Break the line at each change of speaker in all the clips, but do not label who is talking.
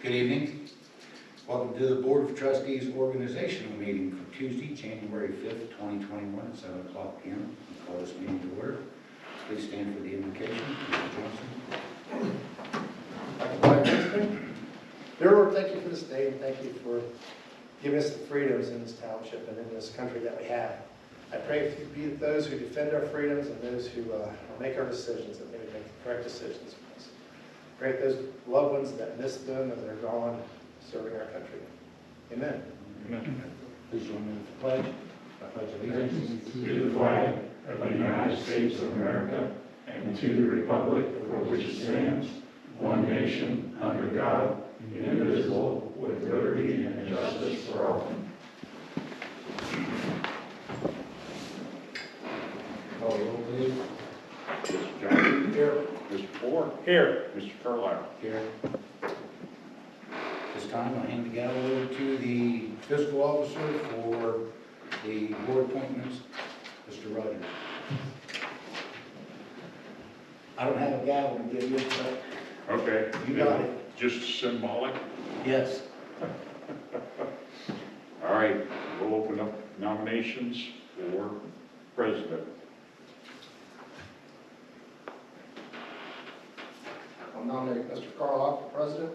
Good evening. Welcome to the Board of Trustees organizational meeting for Tuesday, January 5th, 2021 at 7 o'clock p.m. We call this meeting to order. Please stand for the invocation. Mr. Johnson.
Thank you, Vice President. Dear Lord, thank you for this day, and thank you for giving us the freedoms in this township and in this country that we have. I pray if you be with those who defend our freedoms and those who make our decisions, that they would make the correct decisions for us. Pray for those loved ones that miss them as they're gone serving our country. Amen.
Amen. Please join me with the pledge. I pledge allegiance
to the flag of the United States of America and to the republic for which it stands, one nation, under God, indivisible, with liberty and justice for all.
Call the roll, please.
Mr. Johnson.
Here.
Mr. Ford.
Here.
Mr. Carlisle.
Here. This time I hand the gavel over to the fiscal officer for the board appointments, Mr. Rogers. I don't have a gavel to give you, but
Okay.
you got it.
Just symbolic.
Yes.
All right, we'll open up nominations for president.
I'll nominate Mr. Carlisle for president.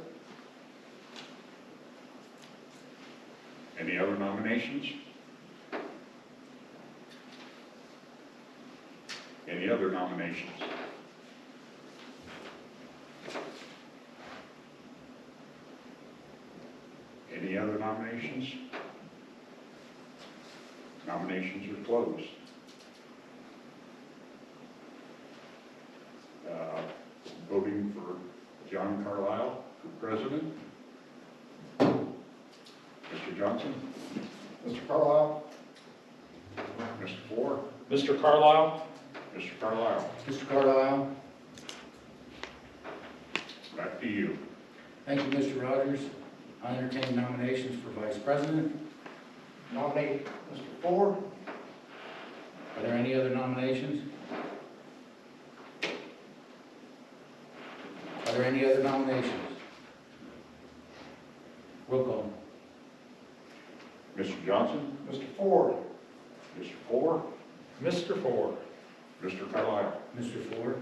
Any other nominations? Any other nominations? Any other nominations? Nominations are closed. Voting for John Carlisle for president. Mr. Johnson.
Mr. Carlisle.
Mr. Ford.
Mr. Carlisle.
Mr. Carlisle.
Mr. Carlisle.
Back to you.
Thank you, Mr. Rogers. I entertain nominations for vice president.
Nominate Mr. Ford.
Are there any other nominations? Are there any other nominations? Roll call.
Mr. Johnson.
Mr. Ford.
Mr. Ford.
Mr. Ford.
Mr. Carlisle.
Mr. Ford.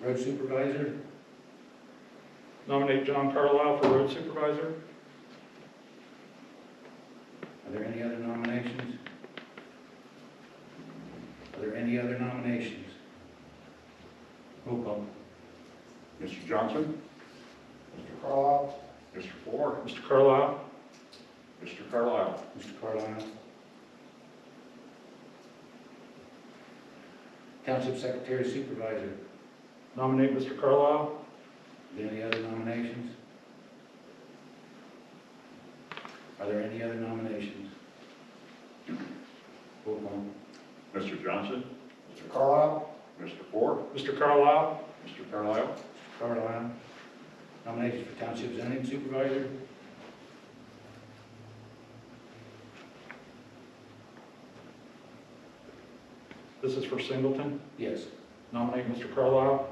Road supervisor.
Nominate John Carlisle for road supervisor.
Are there any other nominations? Are there any other nominations? Roll call.
Mr. Johnson.
Mr. Carlisle.
Mr. Ford.
Mr. Carlisle.
Mr. Carlisle.
Mr. Carlisle. Township secretary supervisor.
Nominate Mr. Carlisle.
Are there any other nominations? Are there any other nominations? Roll call.
Mr. Johnson.
Mr. Carlisle.
Mr. Ford.
Mr. Carlisle.
Mr. Carlisle.
Mr. Carlisle. Nominations for township zoning supervisor.
This is for Singleton.
Yes.
Nominate Mr. Carlisle.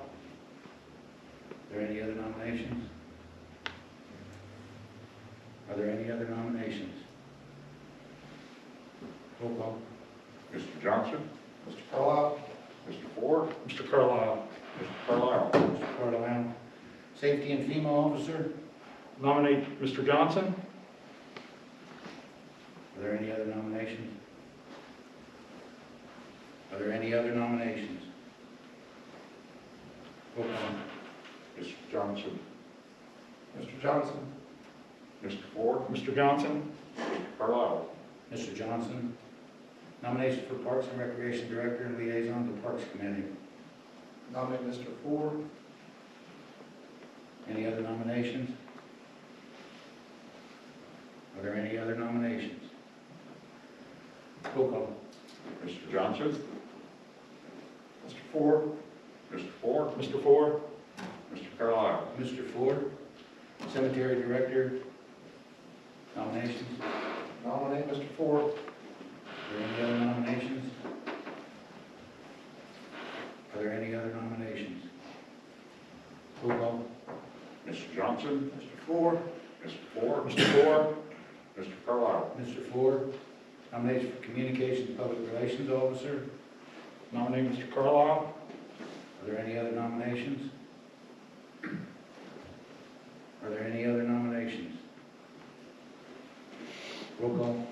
Are there any other nominations? Are there any other nominations? Roll call.
Mr. Johnson.
Mr. Carlisle.
Mr. Ford.
Mr. Carlisle.
Mr. Carlisle.
Mr. Carlisle. Safety and female officer.
Nominate Mr. Johnson.
Are there any other nominations? Are there any other nominations? Roll call.
Mr. Johnson.
Mr. Johnson.
Mr. Ford.
Mr. Johnson.
Mr. Carlisle.
Mr. Johnson. Nomination for Parks and Recreation Director and Liaison to Parks Committee.
Nominate Mr. Ford.
Any other nominations? Are there any other nominations? Roll call.
Mr. Johnson.
Mr. Ford.
Mr. Ford.
Mr. Ford.
Mr. Carlisle.
Mr. Ford. Cemetery Director. Nominations.
Nominate Mr. Ford.
Are there any other nominations? Are there any other nominations?
Mr. Johnson,
Mr. Ford.
Mr. Ford,
Mr. Ford.
Mr. Carlisle.
Mr. Ford. Nomination for Communications Public Relations Officer.
Nominate Mr. Carlisle.
Are there any other nominations? Are there any other nominations? Roll call.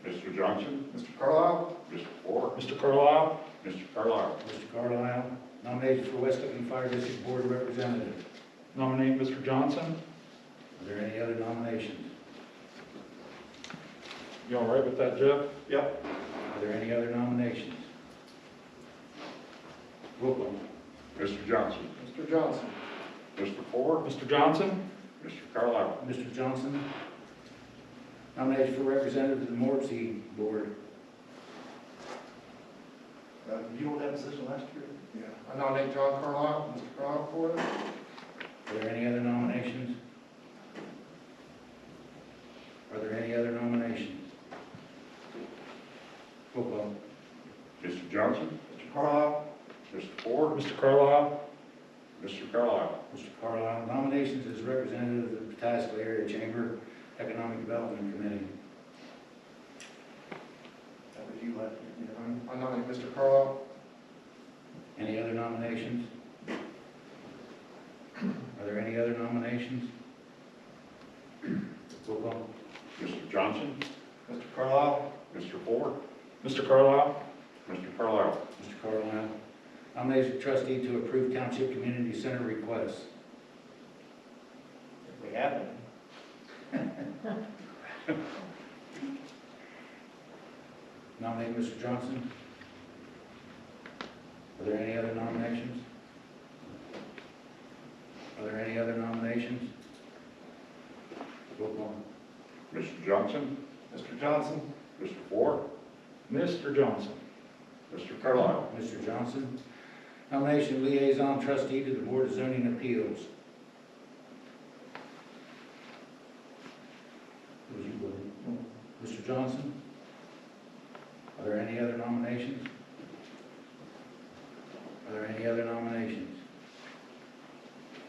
Mr. Johnson,
Mr. Carlisle.
Mr. Ford,
Mr. Carlisle.
Mr. Carlisle.
Mr. Carlisle. Nominations for West Clinton Fire District Board Representative.
Nominate Mr. Johnson.
Are there any other nominations?
You all right with that, Jeff?
Yep.
Are there any other nominations? Roll call.
Mr. Johnson,
Mr. Johnson.
Mr. Ford,
Mr. Johnson.
Mr. Carlisle.
Mr. Johnson. Nomination for representative to the Morpsey Board.
You hold that position last year? Yeah. I nominate John Carlisle. Mr. Carlisle for it.
Are there any other nominations? Are there any other nominations? Roll call.
Mr. Johnson,
Mr. Carlisle.
Mr. Ford,
Mr. Carlisle.
Mr. Carlisle.
Mr. Carlisle. Nominations as representative of the Pataskla Area Chamber Economic Development Committee.
That was you last year. I nominate Mr. Carlisle.
Any other nominations? Are there any other nominations? Roll call.
Mr. Johnson,
Mr. Carlisle.
Mr. Ford,
Mr. Carlisle.
Mr. Carlisle.
Mr. Carlisle. Nomination of trustee to approve Township Community Center requests.
We have it.
Nominate Mr. Johnson. Are there any other nominations? Are there any other nominations? Roll call.
Mr. Johnson,
Mr. Johnson.
Mr. Ford,
Mr. Johnson.
Mr. Carlisle.
Mr. Johnson. Nomination of liaison trustee to the Board of Zoning Appeals. It was you, wasn't it? Mr. Johnson. Are there any other nominations? Are there any other nominations?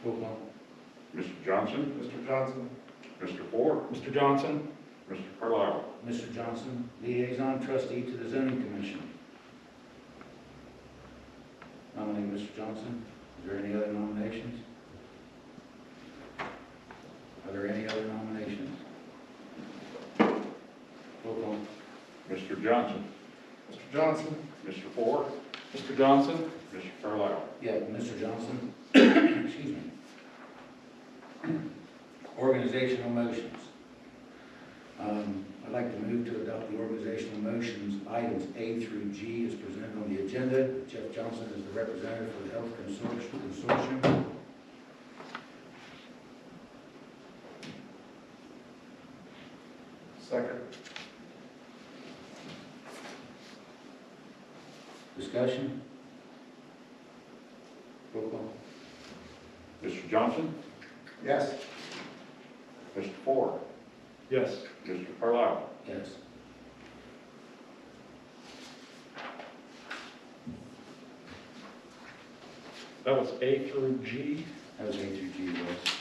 Roll call.
Mr. Johnson,
Mr. Johnson.
Mr. Ford,
Mr. Johnson.
Mr. Carlisle.
Mr. Johnson, liaison trustee to the zoning commission. Nominate Mr. Johnson. Is there any other nominations? Are there any other nominations? Roll call.
Mr. Johnson,
Mr. Johnson.
Mr. Ford,
Mr. Johnson.
Mr. Carlisle.
Yeah, Mr. Johnson. Excuse me. Organizational motions. I'd like to move to adopt the organizational motions, items A through G as presented on the agenda. Jeff Johnson is the representative for the Health Consortium.
Second.
Discussion? Roll call.
Mr. Johnson,
Yes.
Mr. Ford,
Yes.
Mr. Carlisle.
Yes.
That was A through G.
That was A through G, was.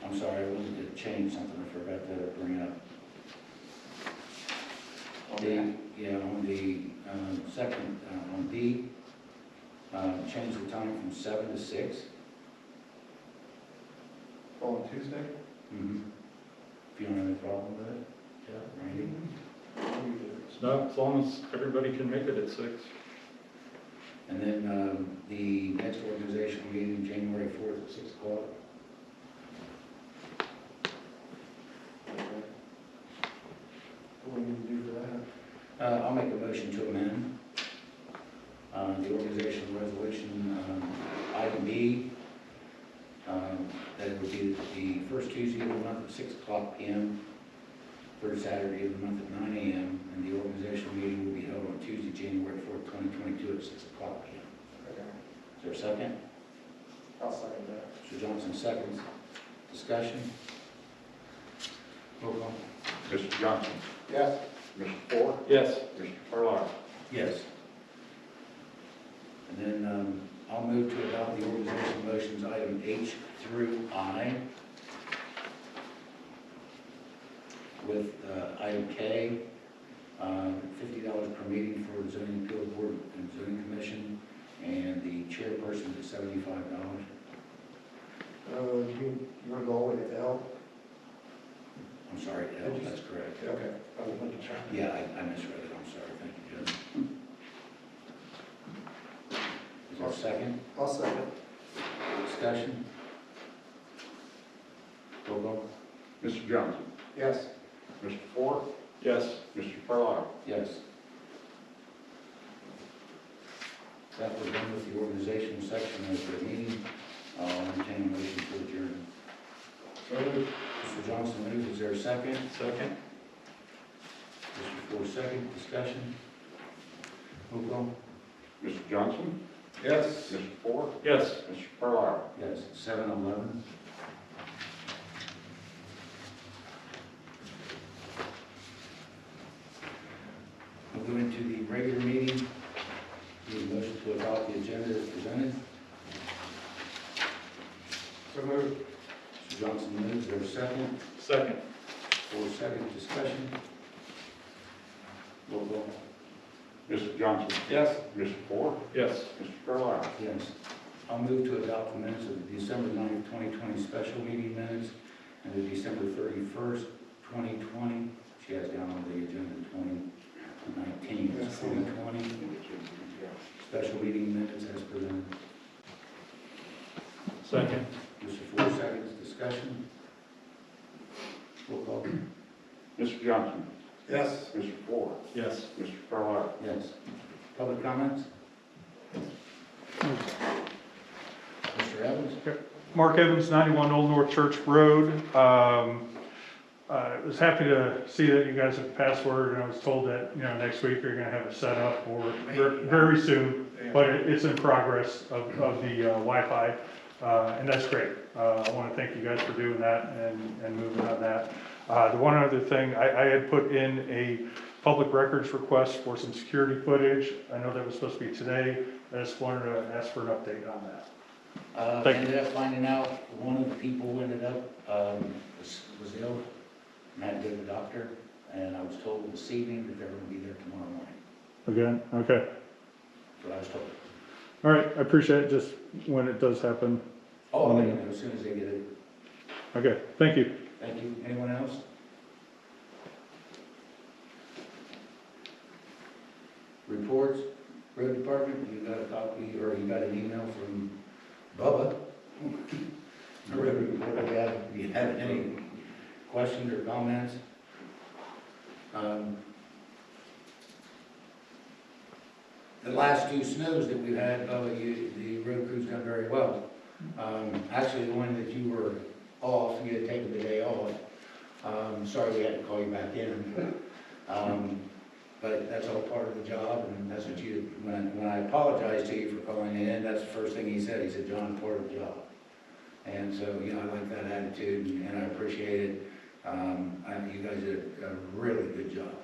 I'm sorry, I wanted to change something, I forgot to bring up. On the second, on B, change the time from 7 to 6.
On Tuesday?
If you don't have any problem with it, yeah, Randy?
No, as long as everybody can make it at 6.
And then the next organizational meeting, January 4th at 6 o'clock.
What do we need to do for that?
I'll make a motion to amend the organizational resolution, item B. That would be the first Tuesday of the month at 6 o'clock p.m., third Saturday of the month at 9 a.m., and the organizational meeting will be held on Tuesday, January 4th, 2022 at 6 o'clock p.m.
Okay.
Is there a second?
I'll second that.
Mr. Johnson seconds. Discussion? Roll call.
Mr. Johnson,
Yes.
Mr. Ford,
Yes.
Mr. Carlisle.
Yes. And then I'll move to adopt the organization motions, item H through I. With item K, $50 per meeting for the zoning appeals board and zoning commission, and the chairperson at $75.
You want to go with it, L?
I'm sorry, L, that's correct.
Okay. I was making sure.
Yeah, I misread it, I'm sorry, thank you, Judge. Is there a second?
I'll second.
Discussion? Roll call?
Mr. Johnson?
Yes.
Mr. Ford?
Yes.
Mr. Carlisle?
Yes. That was done with the organizational section of the meeting. I'll entertain a motion to adjourn. Mr. Johnson moves, is there a second?
Second.
Mr. Ford, second, discussion? Roll call?
Mr. Johnson?
Yes.
Mr. Ford?
Yes.
Mr. Carlisle?
Yes, 7:11. We'll go into the regular meeting. Need a motion to adopt the agenda as presented.
So moved.
Mr. Johnson moves, is there a second?
Second.
Ford, second, discussion? Roll call?
Mr. Johnson?
Yes.
Mr. Ford?
Yes.
Mr. Carlisle?
Yes. I'll move to adopt the minutes of the December 9th, 2020 special meeting minutes and the December 31st, 2020. She has down on the agenda 2019,
Yes.
2020. Special meeting minutes as presented.
Second.
Mr. Ford, seconds, discussion. Roll call.
Mr. Johnson?
Yes.
Mr. Ford?
Yes.
Mr. Carlisle?
Yes. Public comments? Mr. Evans?
Mark Evans, 91 Old North Church Road. I was happy to see that you guys have password, and I was told that, next week you're gonna have it set up or very soon, but it's in progress of the Wi-Fi, and that's great. I wanna thank you guys for doing that and moving on that. The one other thing, I had put in a public records request for some security footage. I know that was supposed to be today. I just wanted to ask for an update on that. Thank you.
Ended up finding out one of the people who ended up was ill and had to go to the doctor, and I was told this evening that they're going to be there tomorrow morning.
Again, okay.
That's what I was told.
All right, I appreciate it, just when it does happen.
Oh, I'll let you know as soon as they get it.
Okay, thank you.
Thank you. Anyone else? Reports, road department, you got a copy, or you got an email from Bubba. The road report, do you have any questions or comments? The last two snows that we've had, Bubba, the road crew's done very well. Actually, the one that you were off, you had taken the day off. Sorry we had to call you back in. But that's all part of the job, and that's what you, when I apologized to you for calling in, that's the first thing he said. He said, John, part of the job. And so, I like that attitude, and I appreciate it. You guys did a really good job.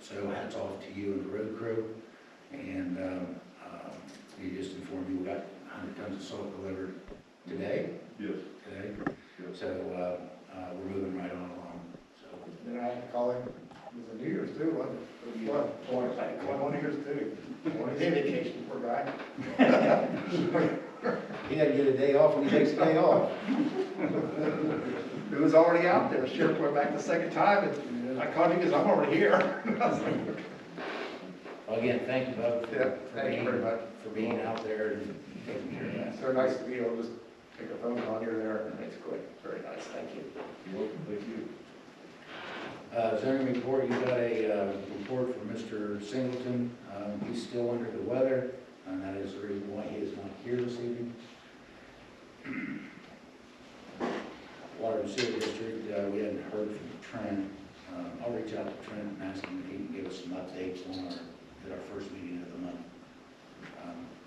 So hats off to you and the road crew. And you just informed me we got 100 tons of salt delivered today.
Yes.
Today.
Yes.
So we're moving right on along. So
Then I had to call him. It was a New Year's too, wasn't it? One New Year's too. He's in vacation, poor guy.
he had to get a day off when he takes a day off.
It was already out there. Sheriff went back the second time, and I called you because I'm already here.
Well, again, thank you, Bub,
Yeah, thank you very much.
for being out there and taking care of that.
It's so nice to be able to just pick a phone call here there, and it's quick. Very nice, thank you.
You're welcome. Thank you.
Zoning report, you got a report from Mr. Singleton. He's still under the weather, and that is the reason why he is not here this evening. Water and Sewer District, we hadn't heard from Trent. I'll reach out to Trent and ask him if he can give us some updates on our first meeting of the month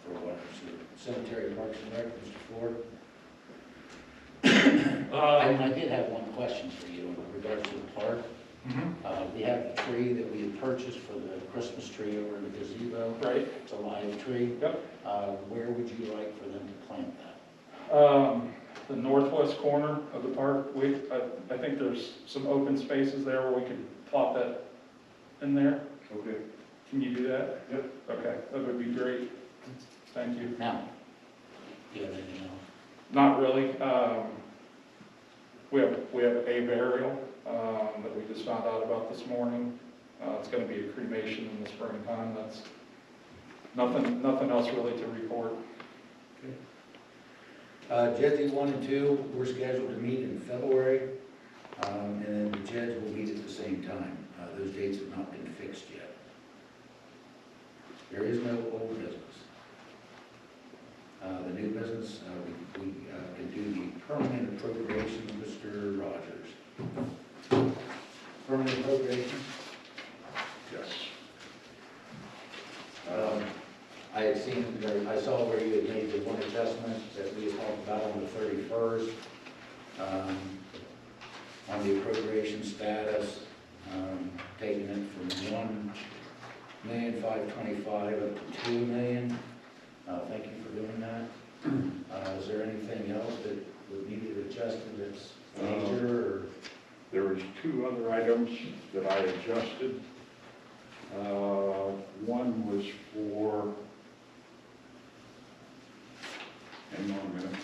for water and sewer. Cemetery, Parks and Rec, Mr. Ford. I did have one question for you in regards to the park. We have the tree that we had purchased for the Christmas tree over in the gazebo.
Right.
It's a live tree.
Yep.
Where would you like for them to plant that?
The northwest corner of the park, I think there's some open spaces there where we could plop that in there.
Okay.
Can you do that?
Yep.
Okay, that would be great. Thank you.
Now, do you have anything else?
Not really. We have a burial that we just found out about this morning. It's going to be a cremation in the springtime. That's nothing else really to report.
JEDSI 1 and 2, we're scheduled to meet in February, and then the JEDS will meet at the same time. Those dates have not been fixed yet. There is no old business. The new business, we can do the permanent appropriation, Mr. Rogers. Permanent appropriation?
Yes.
I had seen, I saw where you had made the one adjustment that we had talked about on the 31st, on the appropriation status, taking it from $1,525,000 up to $2 million. Thank you for doing that. Is there anything else that would need to be adjusted that's major or?
There was two other items that I adjusted. One was for, hang on a minute.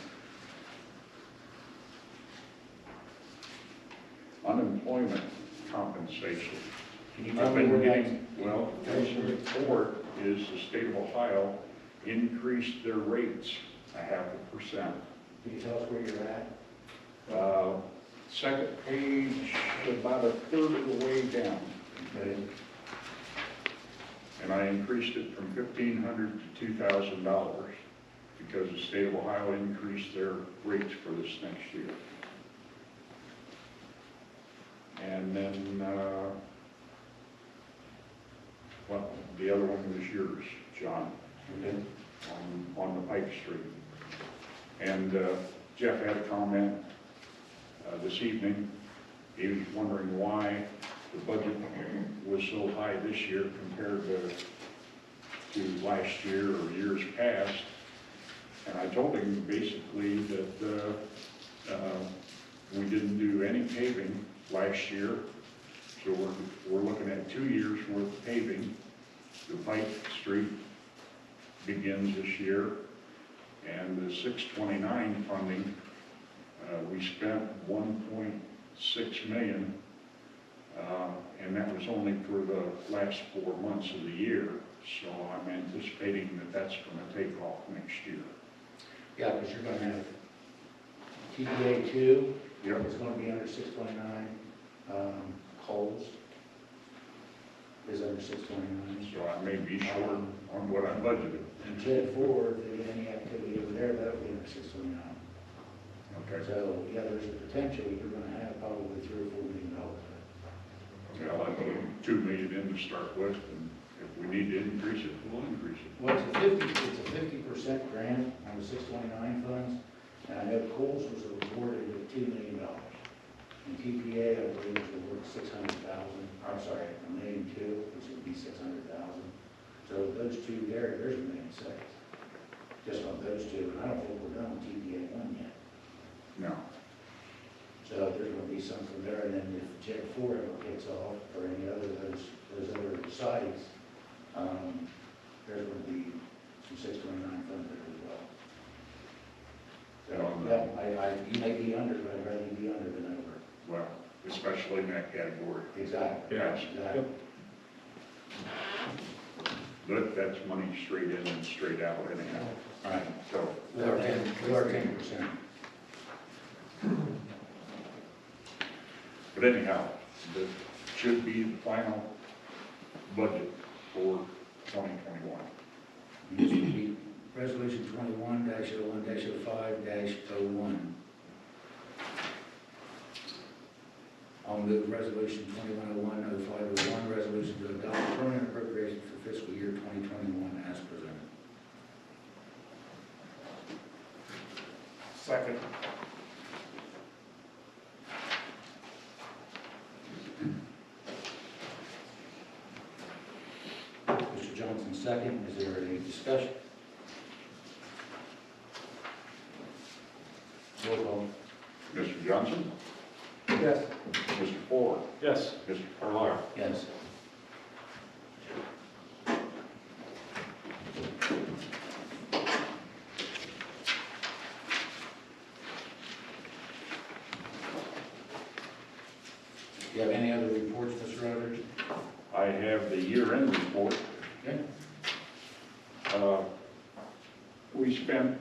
Unemployment compensation.
Can you tell
I've
me
been
where that's?
getting, well, the report is the state of Ohio increased their rates 0.5%.
Can you tell us where you're at?
Second page, about a third of the way down.
Okay.
And I increased it from $1,500 to $2,000 because the state of Ohio increased their rates for this next year. And then, well, the other one was yours, John,
Okay.
on the Pike Street. And Jeff had a comment this evening. He was wondering why the budget was so high this year compared to last year or years past. And I told him basically that we didn't do any paving last year. So we're looking at 2 years worth of paving. The Pike Street begins this year. And the 629 funding, we spent $1.6 million. And that was only for the last 4 months of the year. So I'm anticipating that that's going to take off next year.
Yeah, because you're going to have TPA 2.
Yep.
It's going to be under 629. Coles is under 629.
So I may be short on what I budgeted.
And JED 4, if they get any activity over there, that'll be under 629.
Okay.
So, yeah, there's the potential you're going to have probably $3 or $4 million.
Well, I put $2 million in to start with, and if we need to increase it, we'll increase it.
Well, it's a 50% grant on the 629 funds, and I know Coles was awarded with $2 million. And TPA, I believe, was awarded $600,000, I'm sorry, $1.2 million, which would be $600,000. So those two there, there's $1.6 million. Just on those two, and I don't think we're done with TPA 1 yet.
No.
So there's going to be some from there, and then if JED 4 ever gets off, or any other of those other sites, there's going to be some 629 funds there as well. So, yeah, you may be under, but I'd rather you be under than over.
Well, especially in that category.
Exactly.
Yeah.
Exactly.
But that's money straight in and straight out anyhow.
Right.
So,
We are 10%.
but anyhow, that should be the final budget for 2021.
This will be Resolution 21-01-05-01. I'll move Resolution 2101-0501, resolution to adopt permanent appropriation for fiscal year 2021 as presented.
Second.
Johnson, second. Is there any discussion? Roll call.
Mr. Johnson?
Yes.
Mr. Ford?
Yes.
Mr. Carlisle?
Yes. Do you have any other reports, Mr. Rogers?
I have the year-end report.
Okay.
We spent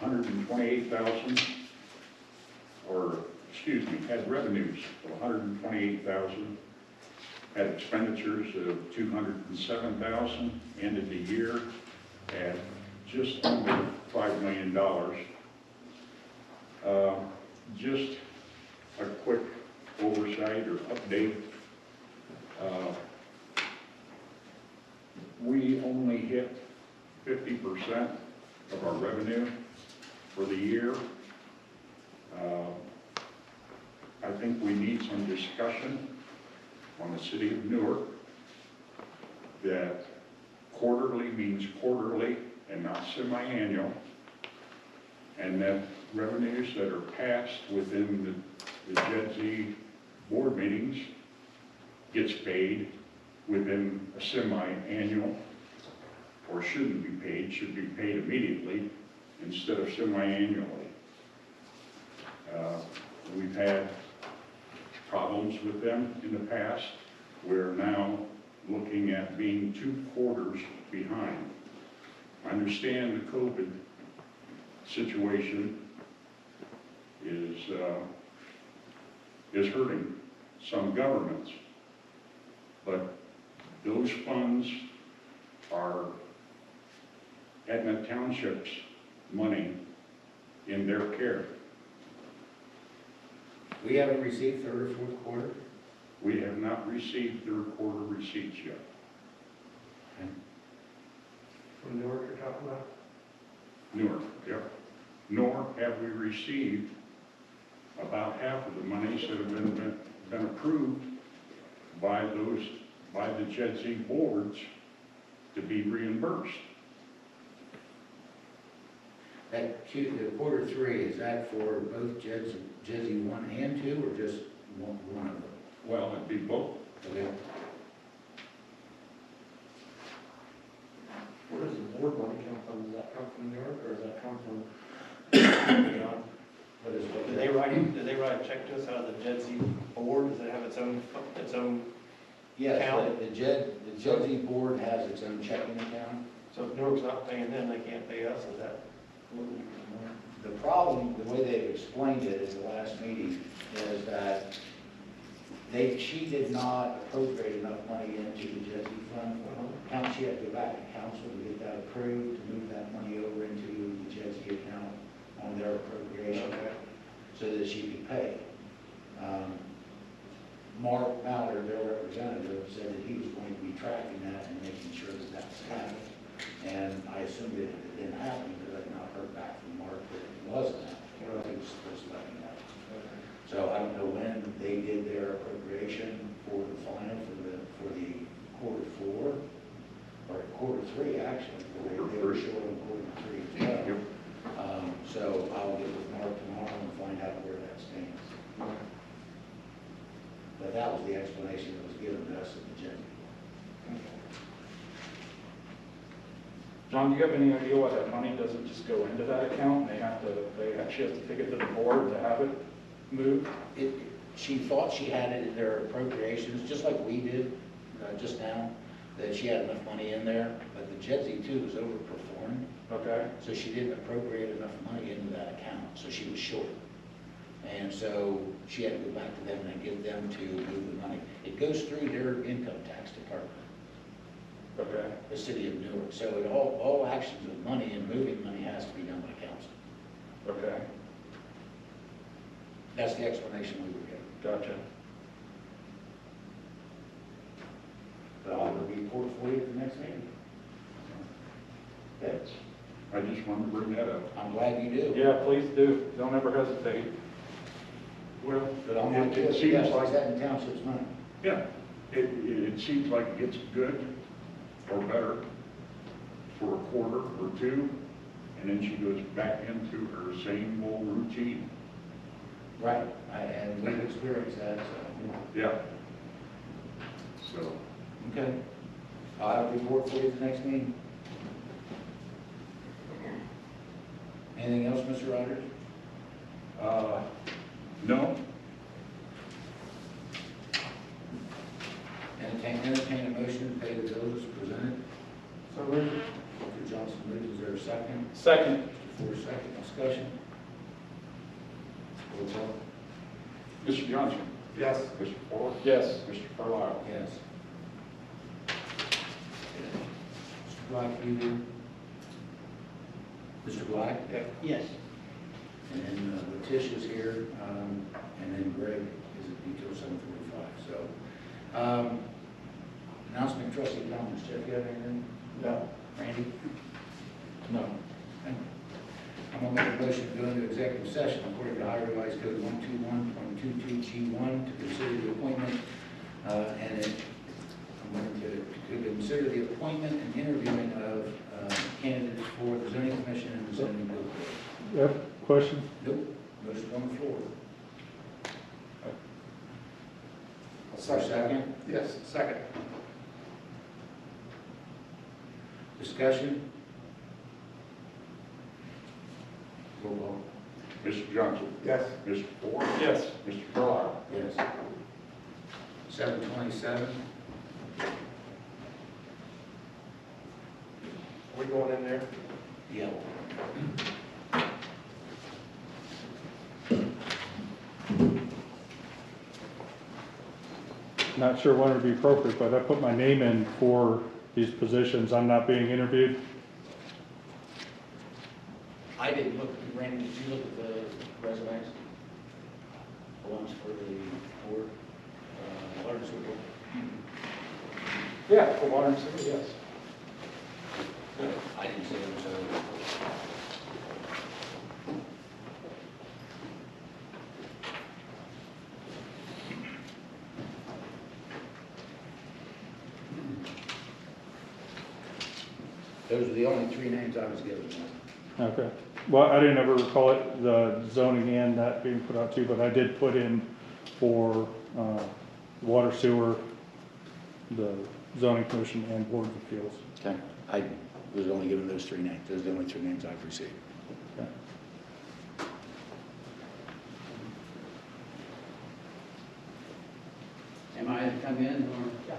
$128,000, or, excuse me, had revenues of $128,000, had expenditures of $207,000, ended the year at just under $5 million. Just a quick oversight or update. We only hit 50% of our revenue for the year. I think we need some discussion on the city of Newark that quarterly means quarterly and not semi-annual, and that revenues that are passed within the JEDZ board meetings gets paid within a semi-annual, or shouldn't be paid, should be paid immediately instead of semi-annually. We've had problems with them in the past. We're now looking at being 2 quarters behind. I understand the COVID situation is hurting some governments, but those funds are Etna Township's money in their care.
We haven't received third or fourth quarter?
We have not received third quarter receipts yet.
From Newark you're talking about?
Newark, yep. Nor have we received about half of the monies that have been approved by the JEDZ boards to be reimbursed.
The quarter 3, is that for both JEDZ 1 and 2, or just one of them?
Well, it'd be both.
Okay.
Where does the board money come from? Does that come from Newark, or does that come from John?
What is
Do they write a check to us out of the JEDZ board? Does it have its own,
Yes,
account?
the JEDZ board has its own checking account.
so if Newark's not paying them, they can't pay us, is that?
The problem, the way they explained it at the last meeting, is that she did not appropriate enough money into the JEDZ fund. She had to go back to council to get that approved, to move that money over into the JEDZ account on their appropriation, so that she could pay. Mark Mallard, their representative, said that he was going to be tracking that and making sure that that was happening. And I assumed that it didn't happen, because I've not heard back from Mark that it wasn't happening. He was supposed to let me know. So I don't know when they did their appropriation for the final, for the quarter 4, or quarter 3, actually. They were short on quarter 3 as well. So I'll get with Mark tomorrow and find out where that stands. But that was the explanation that was given to us at the JEDZ.
John, do you have any idea why that money doesn't just go into that account? They actually have to take it to the board to have it moved?
She thought she had it in their appropriations, just like we did just now, that she had enough money in there, but the JEDZ 2 was overperformed,
Okay.
so she didn't appropriate enough money into that account, so she was short. And so she had to go back to them and get them to move the money. It goes through their income tax department,
Okay.
the city of Newark. So it all actions of money and moving money has to be done by council.
Okay.
That's the explanation we were given.
Gotcha.
But I'll report for you at the next meeting. Okay.
I just wanted to bring that up.
I'm glad you do.
Yeah, please do. Don't ever hesitate.
Well,
But I'm not
it
kidding.
seems
Yes,
like,
like that in township's money.
yeah, it seems like it gets good or better for a quarter or two, and then she goes back into her same old routine.
Right, and we've experienced that, so.
Yeah. So,
Okay. I'll have a report for you at the next meeting. Anything else, Mr. Rogers?
no,
Entertain a motion to pay the bills as presented.
So moved.
Mr. Johnson moves, is there a second?
Second.
Mr. Ford, second, discussion. Roll call.
Mr. Johnson,
Yes.
Mr. Ford,
Yes.
Mr. Carlisle.
Yes. Mr. Black, you do? Mr. Black?
Yes.
And then Letitia's here, and then Greg is at detail 745. So, announcement, trustee comments. Jeff, you have anything?
No.
Randy? No. Okay. I'm going to make a motion to go into executive session according to Ohio Revised Code 121.22G1 to consider the appointment, I'm going to consider the appointment and interviewing of candidates for the zoning commission and the zoning board.
Yep, question?
Nope, motion on the floor. Second?
Yes, second.
Discussion? Roll call.
Mr. Johnson,
Yes.
Mr. Ford,
Yes.
Mr. Carlisle.
Yes. 7:27.
We going in there?
Yeah.
Not sure when would be appropriate, but I put my name in for these positions. I'm not being interviewed.
I didn't look, Randy, did you look at the resumes? The ones for the board, water and sewer board?
Yeah, for water and sewer, yes.
I didn't see them, so. Those are the only three names I was given.
Okay. Well, I didn't ever recall it, the zoning and that being put out too, but I did put in for, water sewer, the zoning commission and board of appeals.
Okay. I was only given those three names. Those are the only three names I've received.
Okay.
Am I to come in or?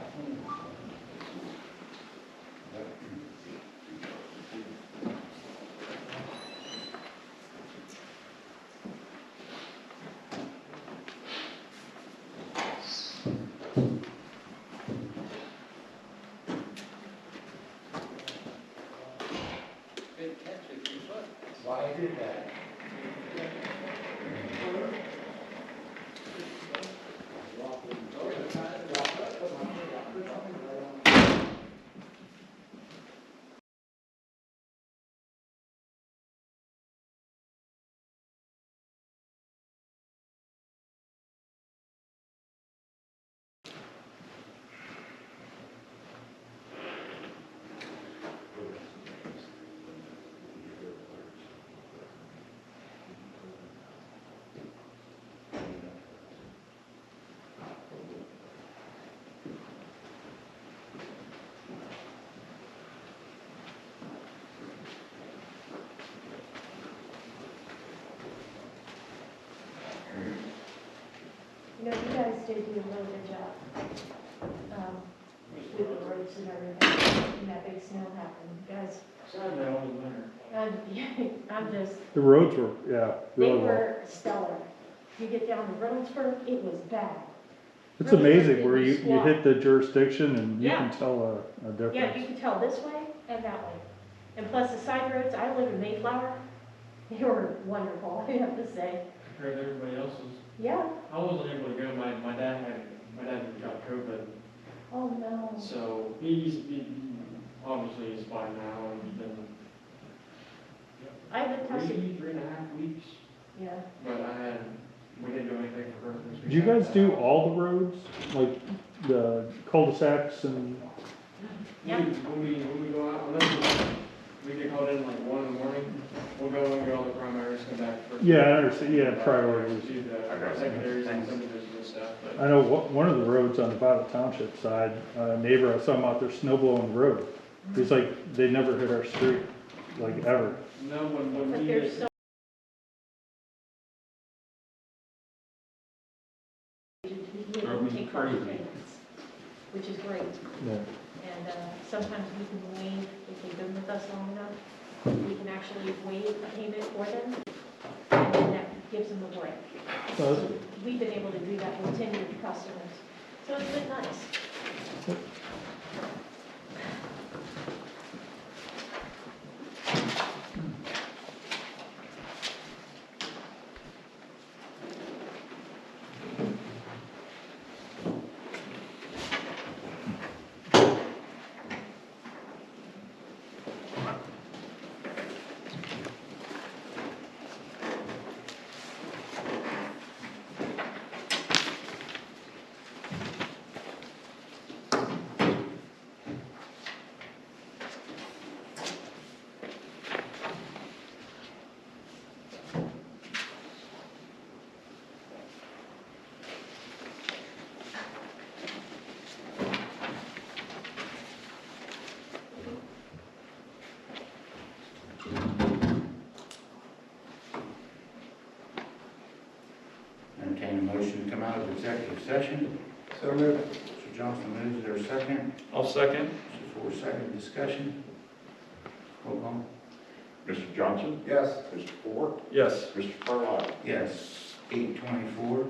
Why I did that?
You know, you guys did do a really good job. With the roads and everything, and that big snow happened, you guys. I'm just,
The roads were, yeah,
they
really well.
were stellar. You get down to Reynoldsburg, it was bad.
It's amazing where you hit the jurisdiction and you
Yeah.
can tell a
Yeah,
difference.
you can tell this way and that way. And plus the side roads, I live in Mayflower, they were wonderful, I have to say.
Compared to everybody else's.
Yeah,
I wasn't able to go, my dad got COVID,
oh no.
so obviously he's fine now, and he's been
I would touch it,
3.5 weeks,
yeah.
but we didn't do anything for Christmas.
Do you guys do all the roads, like the cul-de-sacs and?
Yeah.
When we go out, unless we get called in like 1 in the morning, we'll go and get all the primaries, come back for.
Yeah, I understand, yeah, priorities.
Do the secondaries and subdivisions and stuff, but.
I know one of the roads on the Bottle Township side, neighbor, I saw him out there snow blowing the road. He's like, they never hit our street, like ever.
No, when
But
we
there's
get.
still to be able to take larger payments, which is great.
Yeah.
And sometimes we can waive, if they've been with us long enough, we can actually waive a payment for them, and then that gives them a break.
So
So we've been able to do that with tenured customers, so it's been nice.
Entertain a motion to come out of executive session.
So moved.
Mr. Johnson moves, is there a second?
I'll second.
Mr. Ford, second, discussion. Roll call.
Mr. Johnson?
Yes.
Mr. Ford?
Yes.
Mr. Carlisle?
Yes, 8:24.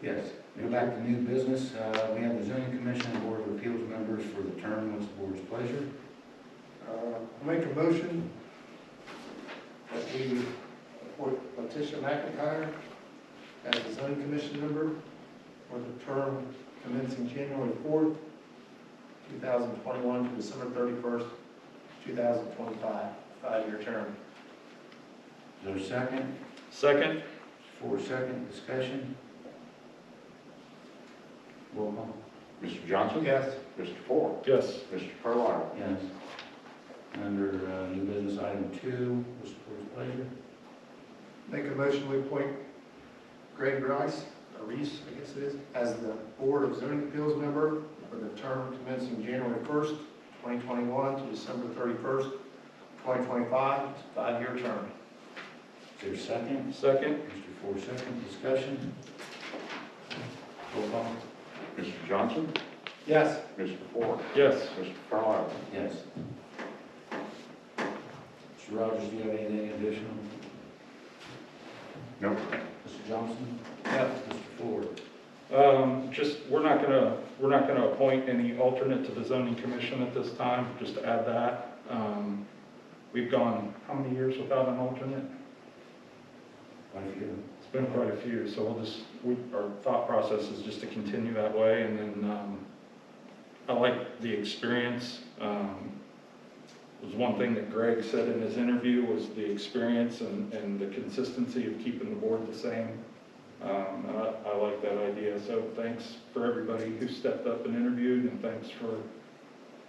Yes. Go back to new business. We have the zoning commission and board of appeals members for the term. What's the board's pleasure?
Make a motion that we appoint Letitia McIntyre as the zoning commission member for the term commencing January 4th, 2021 to December 31st, 2025, 5-year term.
Is there a second?
Second?
For second, discussion. Roll call.
Mr. Johnson?
Yes.
Mr. Ford?
Yes.
Mr. Carlisle?
Yes. Under new business item 2, what's the board's pleasure?
Make a motion we appoint Greg Rice, or Reese, I guess it is, as the Board of Zoning Appeals member for the term commencing January 1st, 2021 to December 31st, 2025. It's a 5-year term.
Is there a second?
Second?
Mr. Ford, second, discussion. Roll call.
Mr. Johnson?
Yes.
Mr. Ford?
Yes.
Mr. Carlisle?
Yes. Mr. Rogers, do you have anything additional?
No.
Mr. Johnson?
Yes.
Mr. Ford?
We're not gonna appoint any alternate to the zoning commission at this time, just to add that. We've gone, how many years without an alternate?
Quite a few.
It's been quite a few, so our thought process is just to continue that way, and then, I like the experience. Was one thing that Greg said in his interview was the experience and the consistency of keeping the board the same. I like that idea, so thanks for everybody who stepped up and interviewed, and thanks for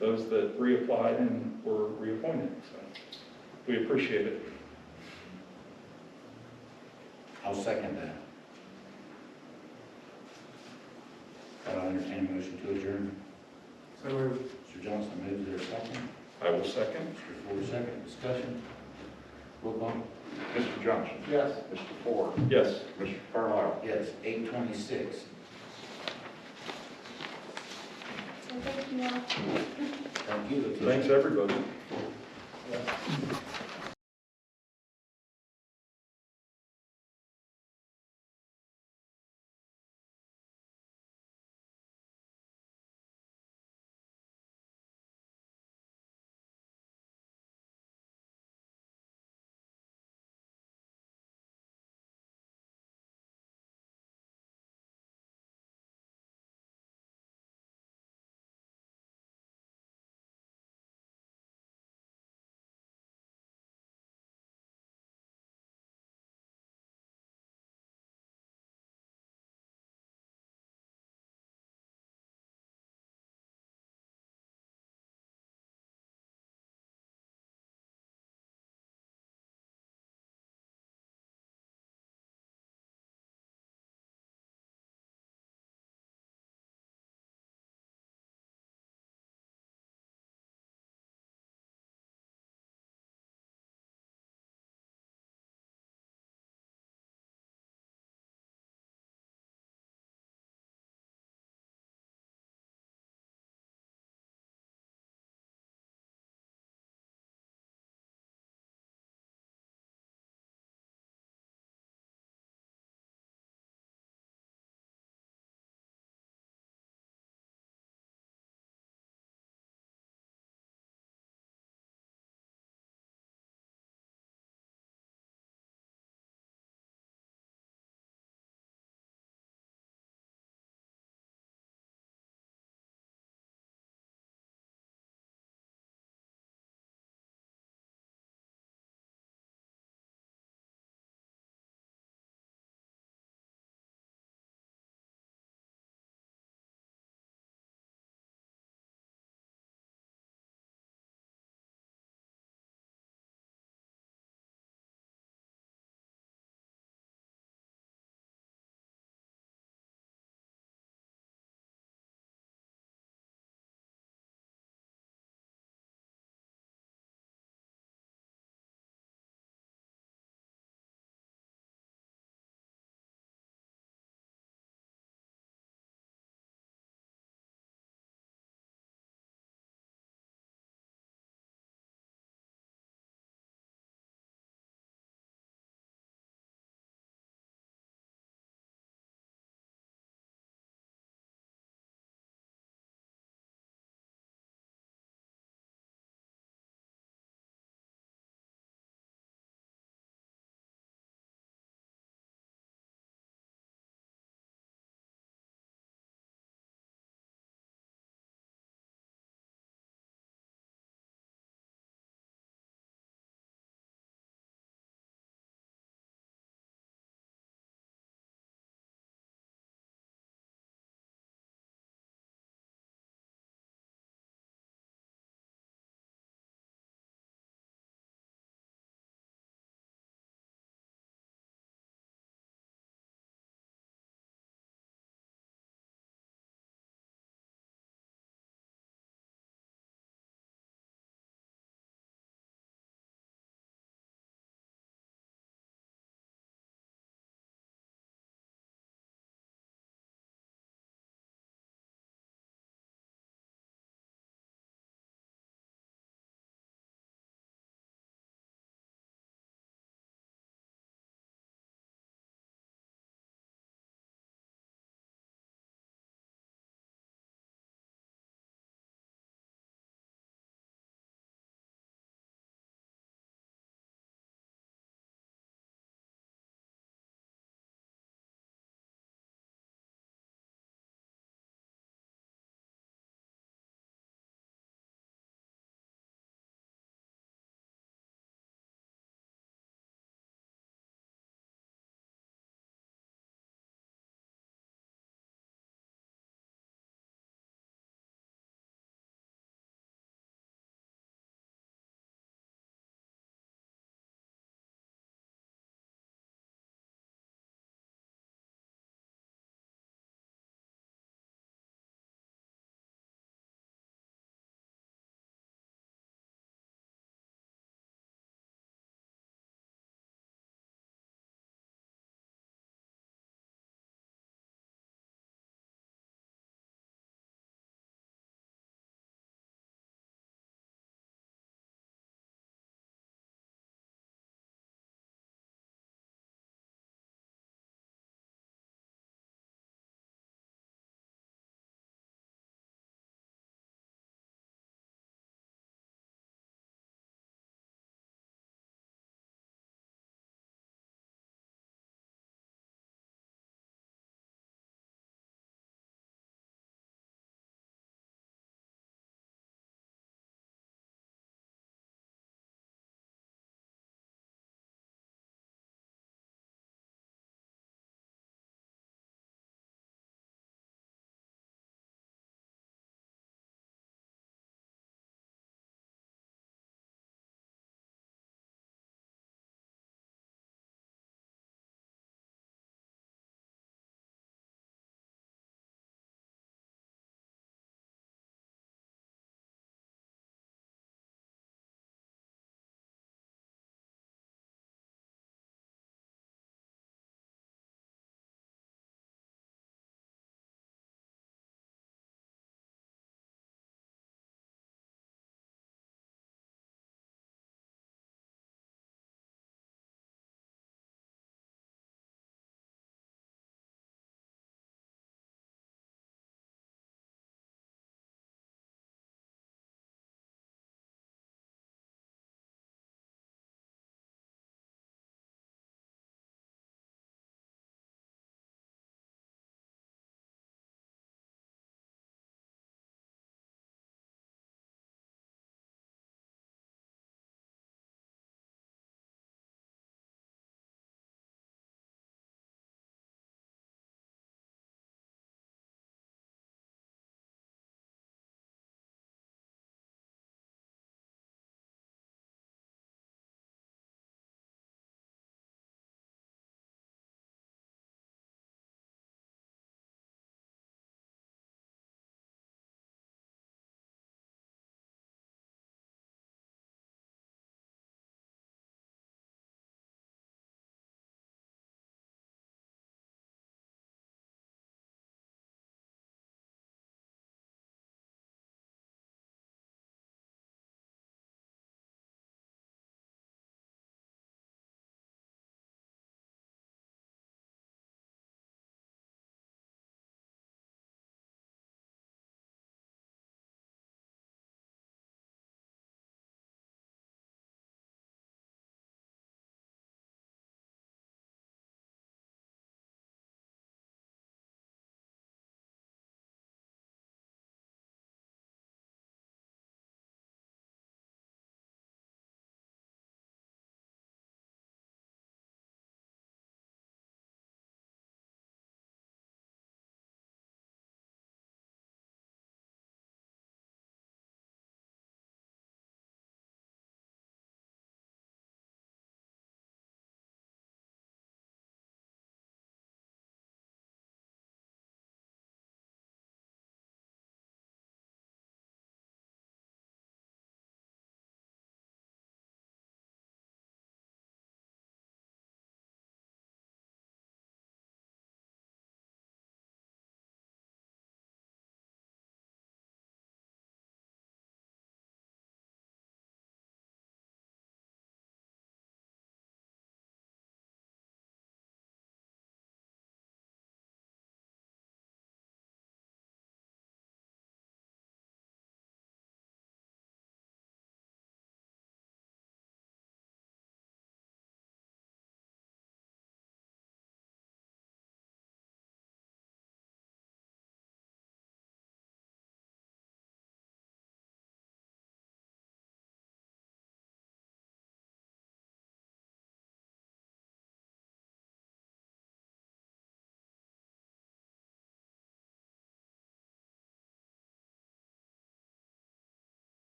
those that reapplied and were reappointed, so we appreciate it.
I'll second that. I'll entertain a motion to adjourn.
So moved.
Mr. Johnson moves, there a second?
I will second.
Mr. Ford, second, discussion. Roll call.
Mr. Johnson?
Yes.
Mr. Ford?
Yes.
Mr. Carlisle?
Yes, 8:26.
So thank you all.
Thank you, Letitia.
Thanks, everybody.
Yes.